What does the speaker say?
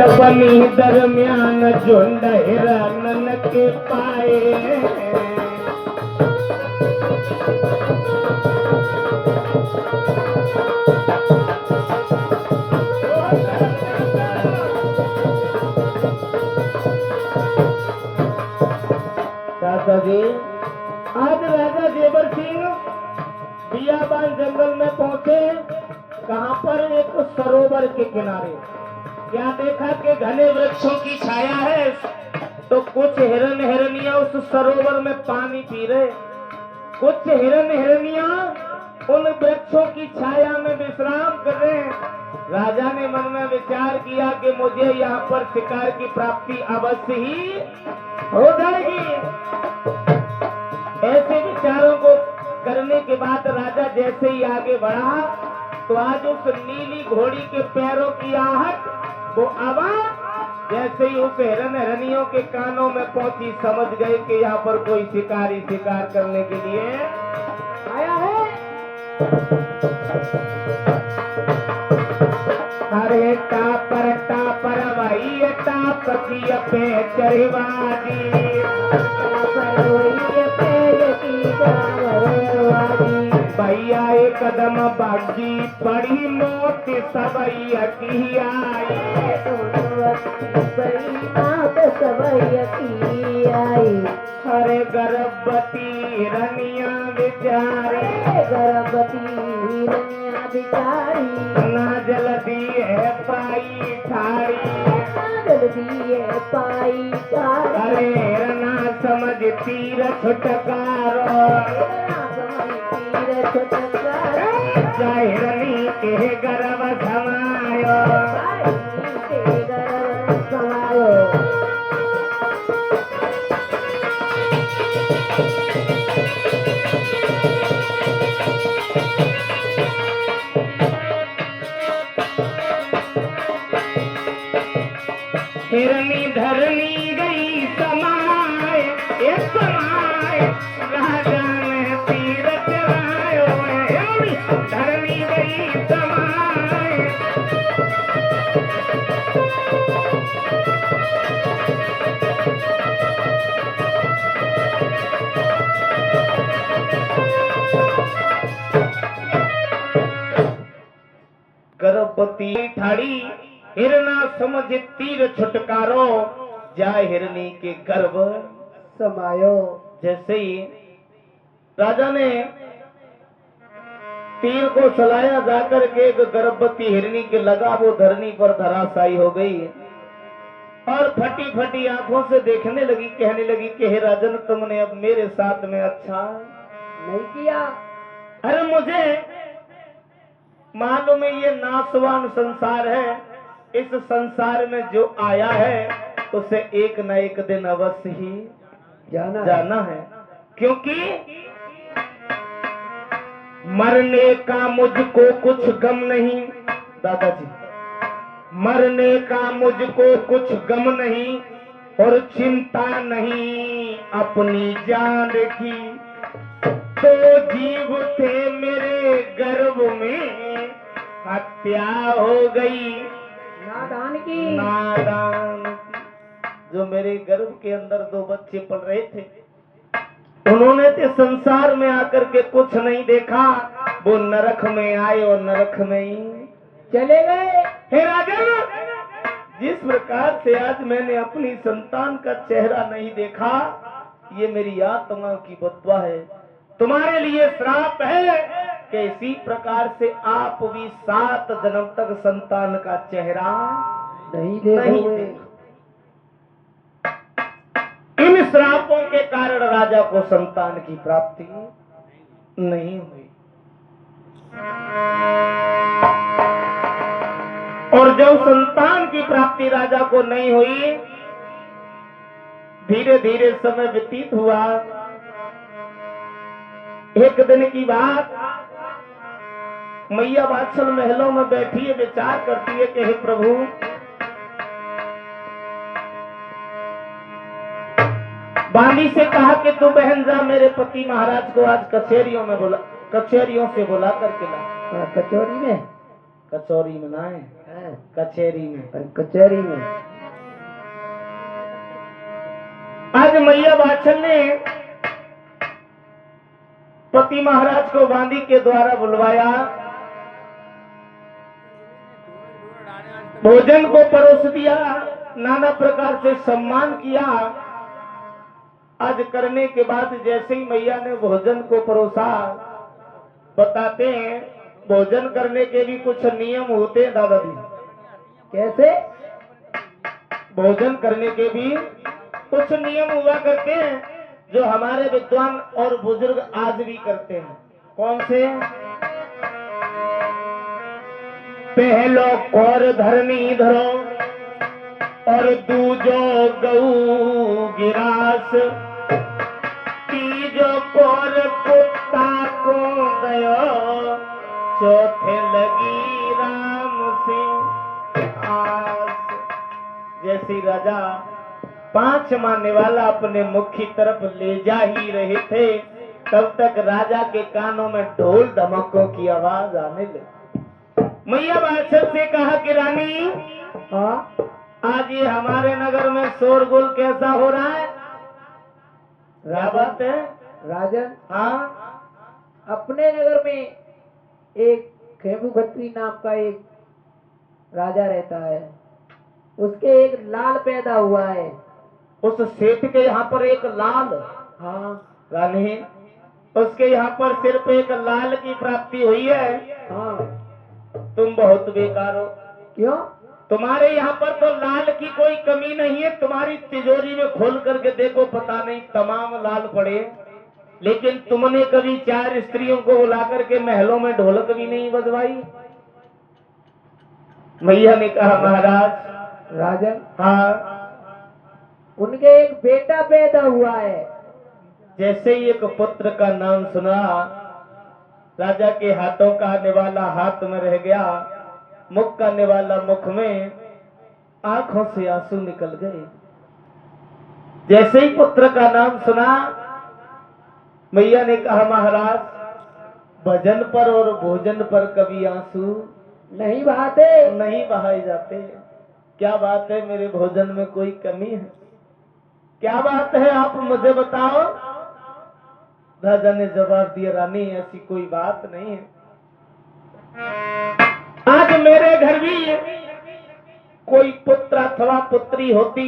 बनी दरमियान झुंड हिरन के पाए। चाचा जी, आज राजा जेवर सिंह बियाबान जंगल में पहुंचे। कहां पर? एक सरोवर के किनारे। क्या देखा कि घने वृक्षों की छाया है, तो कुछ हिरन हिरनिया उस सरोवर में पानी पी रहे। कुछ हिरन हिरनिया उन वृक्षों की छाया में विश्राम कर रहे हैं। राजा ने मन में विचार किया कि मुझे यहाँ पर शिकार की प्राप्ति अवश्य ही हो जाएगी। ऐसे विचारों को करने के बाद राजा जैसे ही आगे बढ़ा, तो आज उस नीली घोड़ी के पैरों की आहट, वो आवाज जैसे ही उस हिरन हिरनियों के कानों में पहुंची, समझ गए कि यहाँ पर कोई शिकारी शिकार करने के लिए आया है। अरे टापर वही टाप की पे चढ़वादी, भैया एक कदम बागी बड़ी मौत सबैया की आई। हरे गर्भवती रनिया बिचारे, ना जल्दी है पाई ठाड़ी, अरे रना समझ तीर छुटकारो, हिरनी के गर्भ समायो। हिरनी धरनी गई समाए, एक समाए राजा ने तीर चलायो। धरनी गई समाए, गर्भवती ठाड़ी, हिरना समझ तीर छुटकारो, जाए हिरनी के गर्भ समायो। जैसे ही राजा ने तीर को चलाया, जाकर के गर्भवती हिरनी के लगा, वो धरनी पर धराशायी हो गई और फटी फटी आंखों से देखने लगी, कहने लगी कि हे राजन, तुमने अब मेरे साथ में अच्छा नहीं किया। अरे मुझे मालूम है ये नासवान संसार है, इस संसार में जो आया है उसे एक न एक दिन अवश्य ही जाना है, क्योंकि मरने का मुझको कुछ गम नहीं। दादाजी, मरने का मुझको कुछ गम नहीं और चिंता नहीं अपनी जान की। तो जीव थे मेरे गर्भ में, हत्या हो गई नादान की। जो मेरे गर्भ के अंदर दो बच्चे पल रहे थे, उन्होंने तो संसार में आकर के कुछ नहीं देखा, वो नरक में आए और नरक में ही चले गए। हे राजन, जिस प्रकार से आज मैंने अपनी संतान का चेहरा नहीं देखा, ये मेरी आत्मा की बदवा है, तुम्हारे लिए श्राप है कि इसी प्रकार से आप भी 7 जन्म तक संतान का चेहरा नहीं देखोगे। इन श्रापों के कारण राजा को संतान की प्राप्ति नहीं हुई। और जब संतान की प्राप्ति राजा को नहीं हुई, धीरे धीरे समय व्यतीत हुआ। एक दिन की बात, मैया वात्सल महलों में बैठी है, विचार करती है कि हे प्रभु, बांदी से कहा कि तू बहन जा, मेरे पति महाराज को आज कचहरियों में बुला, कचहरियों से बुला करके ला। कचौरी में ना है, कचहरी में। कचहरी में आज मैया बाछल ने पति महाराज को बांदी के द्वारा बुलवाया, भोजन को परोस दिया, नाना प्रकार से सम्मान किया। आज करने के बाद जैसे ही मैया ने भोजन को परोसा, बताते हैं भोजन करने के भी कुछ नियम होते हैं दादाजी। कैसे? भोजन करने के भी कुछ नियम हुआ करते हैं जो हमारे विद्वान और बुजुर्ग आज भी करते हैं। कौन से? पहलो कौर धरनी धरो और दूजो गऊ गिरास, तीजो कौर कुत्ता को गयो, चौथे लगी राम से आस। जैसे राजा 5 मानने वाला अपने मुख की तरफ ले जा ही रहे थे, तब तक राजा के कानों में ढोल धमकों की आवाज आने लगी। मैया बादशाह से कहा कि रानी, हाँ, आज ये हमारे नगर में शोरगुल कैसा हो रहा है? क्या बात है राजन? हाँ, अपने नगर में एक खेमू खत्री नाम का एक राजा रहता है, उसके एक लाल पैदा हुआ है। उस सेठ के यहाँ पर एक लाल? हाँ रानी, उसके यहाँ पर सिर्फ एक लाल की प्राप्ति हुई है? हाँ। तुम बहुत बेकार हो। क्यों? तुम्हारे यहाँ पर तो लाल की कोई कमी नहीं है। तुम्हारी तिजोरी में खोल करके देखो, पता नहीं तमाम लाल पड़े, लेकिन तुमने कभी 4 स्त्रियों को बुला करके महलों में ढोलक भी नहीं बजवाई। मैया ने कहा महाराज। राजन, हाँ, उनके एक बेटा पैदा हुआ है। जैसे ही एक पुत्र का नाम सुना, राजा के हाथों का निवाला हाथ में रह गया, मुख का निवाला मुख में, आंखों से आंसू निकल गए। जैसे ही पुत्र का नाम सुना, मैया ने कहा महाराज, भजन पर और भोजन पर कभी आंसू नहीं बहाते? नहीं बहाए जाते। क्या बात है, मेरे भोजन में कोई कमी है? क्या बात है, आप मुझे बताओ। राजा ने जवाब दिया, रानी ऐसी कोई बात नहीं है। आज मेरे घर भी कोई पुत्र अथवा पुत्री होती